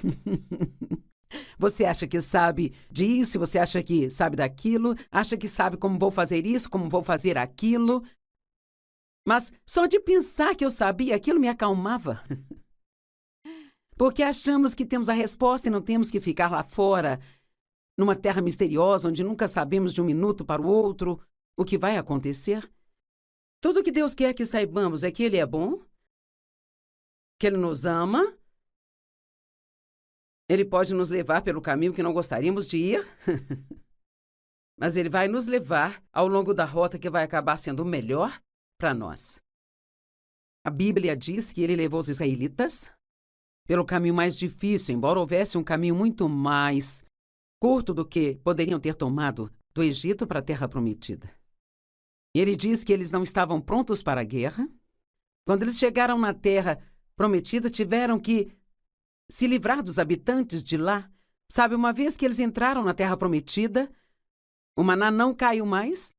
Você acha que sabe disso, você acha que sabe daquilo, acha que sabe como vou fazer isso, como vou fazer aquilo. Mas só de pensar que eu sabia, aquilo me acalmava. Porque achamos que temos a resposta e não temos que ficar lá fora numa terra misteriosa onde nunca sabemos de um minuto para o outro o que vai acontecer. Tudo o que Deus quer que saibamos é que Ele é bom, que Ele nos ama, Ele pode nos levar pelo caminho que não gostaríamos de ir, mas Ele vai nos levar ao longo da rota que vai acabar sendo melhor para nós. A Bíblia diz que Ele levou os israelitas pelo caminho mais difícil, embora houvesse um caminho muito mais curto do que poderiam ter tomado do Egito para a Terra Prometida. E Ele diz que eles não estavam prontos para a guerra. Quando eles chegaram na Terra Prometida, tiveram que se livrar dos habitantes de lá. Sabe, uma vez que eles entraram na Terra Prometida, o maná não caiu mais,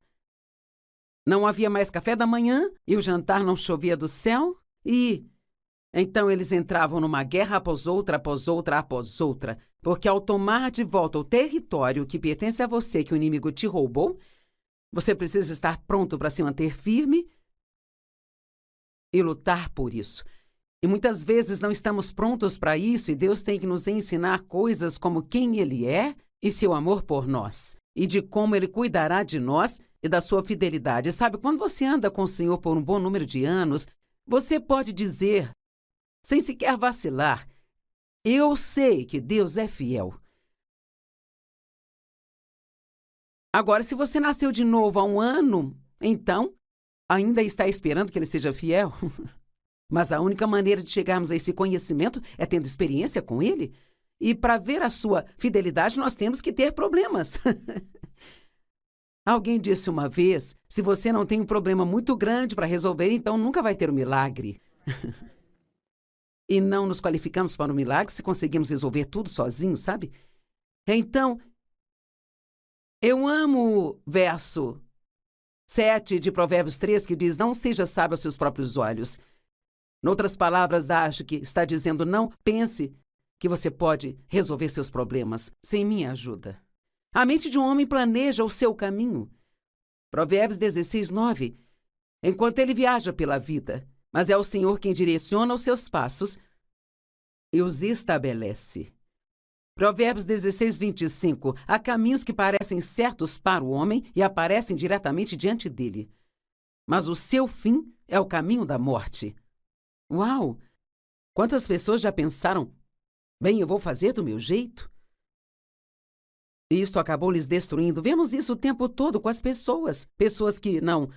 não havia mais café da manhã e o jantar não chovia do céu. E então eles entravam numa guerra após outra, após outra, após outra, porque ao tomar de volta o território que pertence a você, que o inimigo te roubou, você precisa estar pronto para se manter firme e lutar por isso. E muitas vezes não estamos prontos para isso e Deus tem que nos ensinar coisas como quem Ele é e seu amor por nós, e de como Ele cuidará de nós e da sua fidelidade. Sabe, quando você anda com o Senhor por um bom número de anos, você pode dizer, sem sequer vacilar, eu sei que Deus é fiel. Agora, se você nasceu de novo há um ano, então ainda está esperando que Ele seja fiel? Mas a única maneira de chegarmos a esse conhecimento é tendo experiência com Ele. E para ver a sua fidelidade, nós temos que ter problemas. Alguém disse uma vez, se você não tem um problema muito grande para resolver, então nunca vai ter um milagre. E não nos qualificamos para um milagre se conseguimos resolver tudo sozinhos, sabe? Então, eu amo o verso 7 de Provérbios 3, que diz, não seja sábio aos seus próprios olhos. Em outras palavras, acho que está dizendo, não pense que você pode resolver seus problemas sem minha ajuda. A mente de um homem planeja o seu caminho. Provérbios 16, 9. Enquanto ele viaja pela vida, mas é o Senhor quem direciona os seus passos e os estabelece. Provérbios 16, 25. Há caminhos que parecem certos para o homem e aparecem diretamente diante dele. Mas o seu fim é o caminho da morte. Uau! Quantas pessoas já pensaram, bem, eu vou fazer do meu jeito? E isto acabou lhes destruindo. Vemos isso o tempo todo com as pessoas. Pessoas que não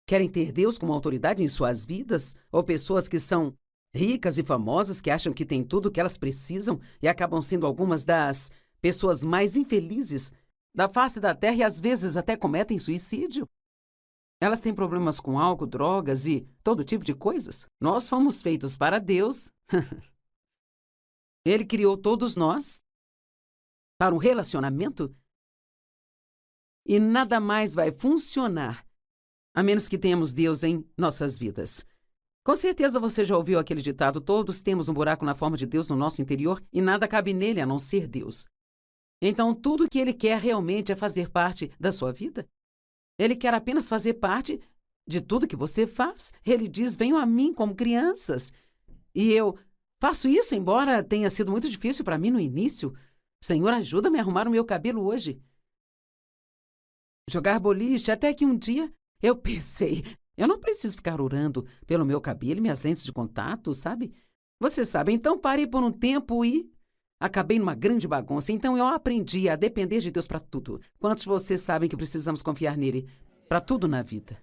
querem ter Deus como autoridade em suas vidas, ou pessoas que são ricas e famosas, que acham que têm tudo o que elas precisam e acabam sendo algumas das pessoas mais infelizes da face da Terra e às vezes até cometem suicídio. Elas têm problemas com álcool, drogas e todo tipo de coisas. Nós fomos feitos para Deus. Ele criou todos nós para um relacionamento e nada mais vai funcionar a menos que tenhamos Deus em nossas vidas. Com certeza você já ouviu aquele ditado, todos temos um buraco na forma de Deus no nosso interior e nada cabe nele a não ser Deus. Então, tudo o que Ele quer realmente é fazer parte da sua vida. Ele quer apenas fazer parte de tudo que você faz. Ele diz, venham a mim como crianças. E eu faço isso, embora tenha sido muito difícil para mim no início. Senhor, ajuda-me a arrumar o meu cabelo hoje. Jogar boliche, até que um dia eu pensei, eu não preciso ficar orando pelo meu cabelo e minhas lentes de contato, sabe? Você sabe, então parei por um tempo e acabei numa grande bagunça. Então eu aprendi a depender de Deus para tudo. Quantos de vocês sabem que precisamos confiar nele para tudo na vida?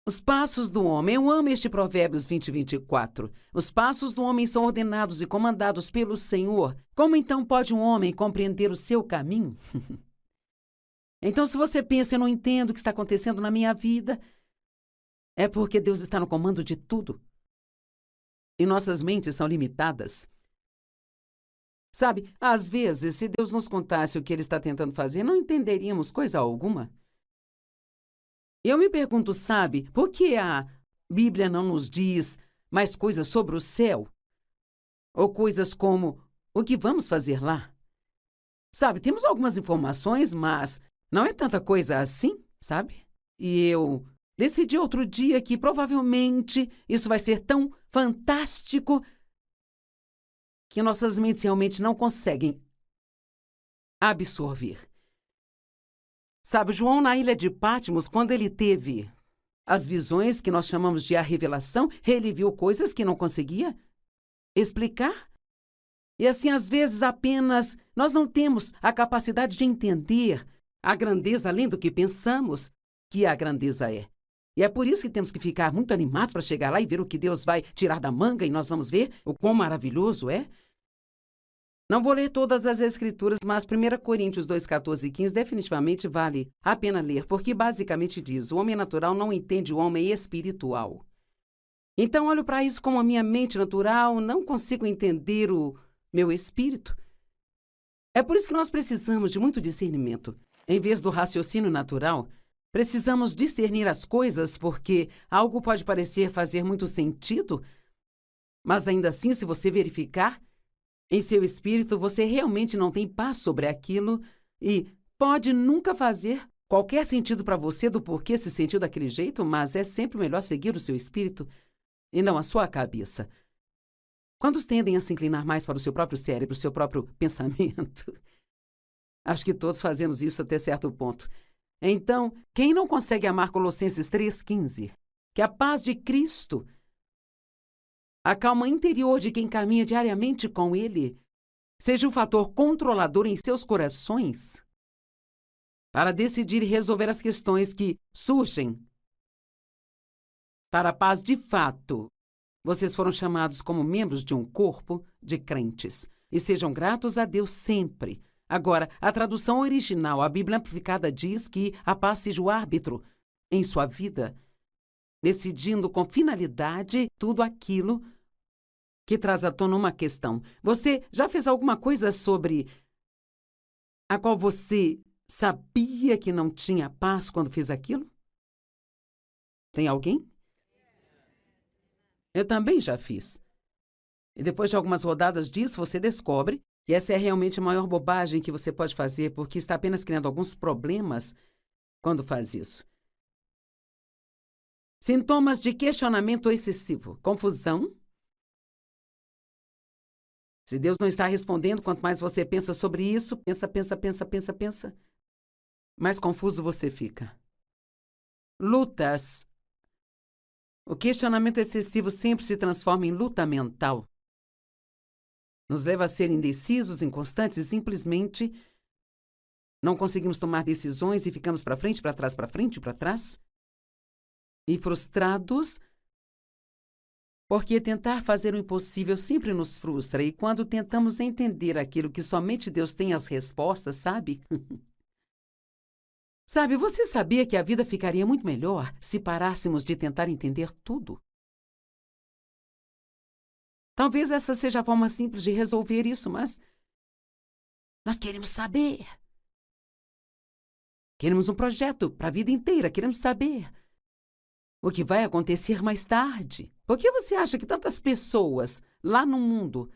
Os passos do homem. Eu amo este Provérbios 20, 24. Os passos do homem são ordenados e comandados pelo Senhor. Como então pode um homem compreender o seu caminho? Então, se você pensa, eu não entendo o que está acontecendo na minha vida, é porque Deus está no comando de tudo. E nossas mentes são limitadas. Sabe, às vezes, se Deus nos contasse o que Ele está tentando fazer, não entenderíamos coisa alguma. Eu me pergunto, sabe, por que a Bíblia não nos diz mais coisas sobre o céu? Ou coisas como, o que vamos fazer lá? Sabe, temos algumas informações, mas não é tanta coisa assim, sabe? E eu decidi outro dia que provavelmente isso vai ser tão fantástico que nossas mentes realmente não conseguem absorver. Sabe, João, na ilha de Patmos, quando ele teve as visões que nós chamamos de a revelação, ele viu coisas que não conseguia explicar. E assim, às vezes, apenas nós não temos a capacidade de entender a grandeza além do que pensamos que a grandeza é. E é por isso que temos que ficar muito animados para chegar lá e ver o que Deus vai tirar da manga e nós vamos ver o quão maravilhoso é. Não vou ler todas as Escrituras, mas 1 Coríntios 2, 14 e 15 definitivamente vale a pena ler, porque basicamente diz: o homem natural não entende o homem espiritual. Então, olho para isso como a minha mente natural, não consigo entender o meu espírito. É por isso que nós precisamos de muito discernimento. Em vez do raciocínio natural, precisamos discernir as coisas, porque algo pode parecer fazer muito sentido, mas ainda assim, se você verificar, em seu espírito, você realmente não tem paz sobre aquilo e pode nunca fazer qualquer sentido para você do porquê se sentiu daquele jeito, mas é sempre melhor seguir o seu espírito e não a sua cabeça. Quantos tendem a se inclinar mais para o seu próprio cérebro, o seu próprio pensamento? Acho que todos fazemos isso até certo ponto. Então, quem não consegue amar Colossenses 3,15? Que a paz de Cristo, a calma interior de quem caminha diariamente com Ele, seja um fator controlador em seus corações para decidir e resolver as questões que surgem. Para a paz de fato, vocês foram chamados como membros de um corpo de crentes e sejam gratos a Deus sempre. Agora, a tradução original, a Bíblia Amplificada, diz que a paz seja o árbitro em sua vida, decidindo com finalidade tudo aquilo que traz à tona uma questão. Você já fez alguma coisa sobre a qual você sabia que não tinha paz quando fez aquilo? Tem alguém? Eu também já fiz. E depois de algumas rodadas disso, você descobre que essa é realmente a maior bobagem que você pode fazer, porque está apenas criando alguns problemas quando faz isso. Sintomas de questionamento excessivo: confusão. Se Deus não está respondendo, quanto mais você pensa sobre isso, pensa, mais confuso você fica. Lutas. O questionamento excessivo sempre se transforma em luta mental. Nos leva a ser indecisos, inconstantes e simplesmente não conseguimos tomar decisões e ficamos para frente, para trás, para frente, para trás. E frustrados, porque tentar fazer o impossível sempre nos frustra. E quando tentamos entender aquilo que somente Deus tem as respostas, sabe? Sabe, você sabia que a vida ficaria muito melhor se parássemos de tentar entender tudo? Talvez essa seja a forma simples de resolver isso, mas nós queremos saber. Queremos um projeto para a vida inteira, queremos saber o que vai acontecer mais tarde. Por que você acha que tantas pessoas lá no mundo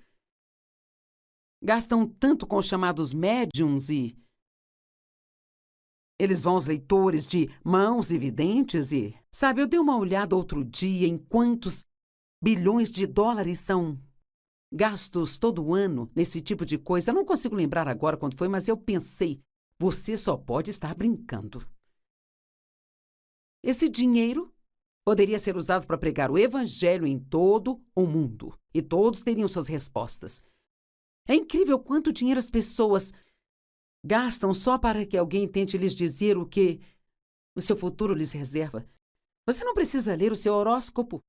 gastam tanto com os chamados médiums e eles vão aos leitores de mãos e videntes e... Sabe, eu dei uma olhada outro dia em quantos bilhões de dólares são gastos todo ano nesse tipo de coisa. Eu não consigo lembrar agora quando foi, mas eu pensei, você só pode estar brincando. Esse dinheiro poderia ser usado para pregar o evangelho em todo o mundo e todos teriam suas respostas. É incrível quanto dinheiro as pessoas gastam só para que alguém tente lhes dizer o que o seu futuro lhes reserva. Você não precisa ler o seu horóscopo.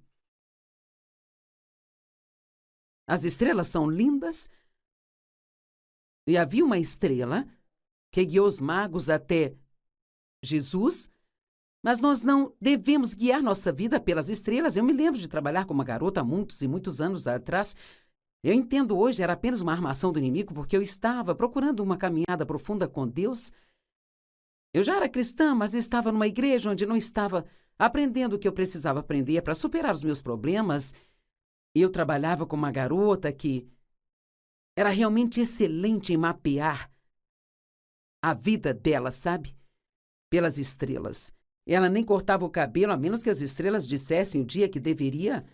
As estrelas são lindas e havia uma estrela que guiou os magos até Jesus, mas nós não devemos guiar nossa vida pelas estrelas. Eu me lembro de trabalhar com uma garota há muitos e muitos anos atrás. Eu entendo hoje, era apenas uma armação do inimigo, porque eu estava procurando uma caminhada profunda com Deus. Eu já era cristã, mas estava numa igreja onde não estava aprendendo o que eu precisava aprender para superar os meus problemas. E eu trabalhava com uma garota que era realmente excelente em mapear a vida dela, sabe? Pelas estrelas. Ela nem cortava o cabelo, a menos que as estrelas dissessem o dia que deveria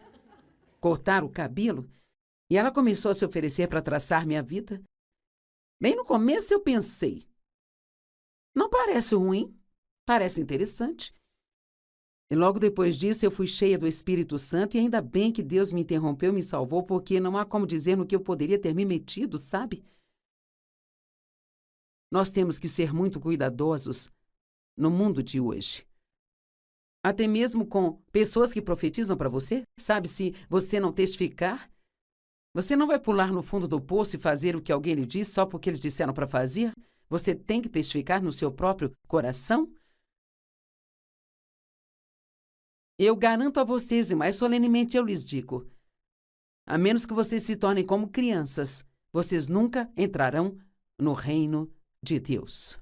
cortar o cabelo. E ela começou a se oferecer para traçar minha vida. Bem no começo eu pensei, não parece ruim, parece interessante. E logo depois disso eu fui cheia do Espírito Santo e ainda bem que Deus me interrompeu e me salvou, porque não há como dizer no que eu poderia ter me metido, sabe? Nós temos que ser muito cuidadosos no mundo de hoje. Até mesmo com pessoas que profetizam para você, sabe, se você não testificar, você não vai pular no fundo do poço e fazer o que alguém lhe diz só porque eles disseram para fazer. Você tem que testificar no seu próprio coração. Eu garanto a vocês, e mais solenemente eu lhes digo, a menos que vocês se tornem como crianças, vocês nunca entrarão no reino de Deus.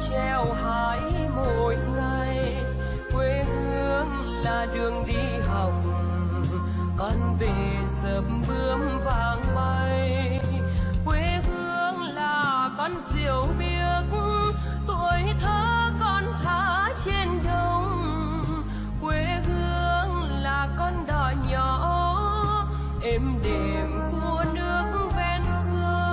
treo hái mỗi ngày. Quê hương là đường đi học, con về dập bướm vàng bay. Quê hương là con diều biếc, tuổi thơ con thả trên đồng. Quê hương là con đò nhỏ êm đềm của nước ven sông.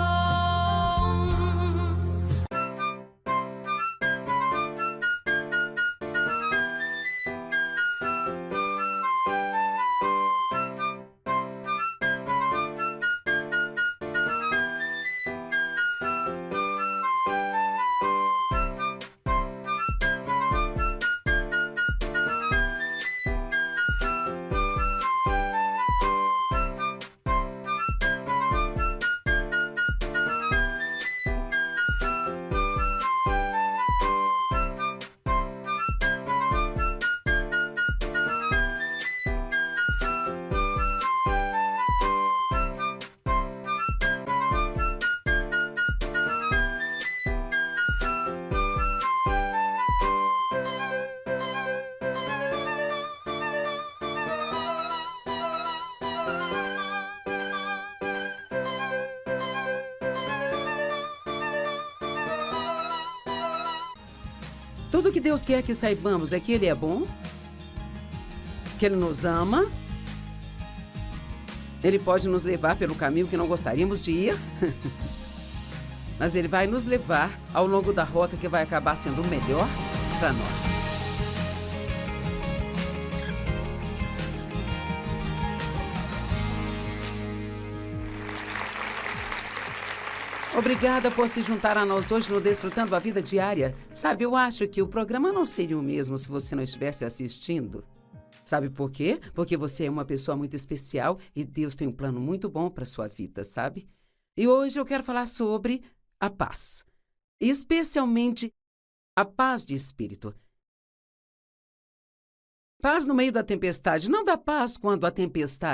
Tudo que Deus quer que saibamos é que Ele é bom, que Ele nos ama, Ele pode nos levar pelo caminho que não gostaríamos de ir, mas Ele vai nos levar ao longo da rota que vai acabar sendo o melhor para nós. Obrigada por se juntar a nós hoje no Desfrutando a Vida Diária. Sabe, eu acho que o programa não seria o mesmo se você não estivesse assistindo. Sabe por quê? Porque você é uma pessoa muito especial e Deus tem um plano muito bom para a sua vida, sabe? E hoje eu quero falar sobre a paz. Especialmente a paz de espírito. Paz no meio da tempestade, não da paz quando a tempestade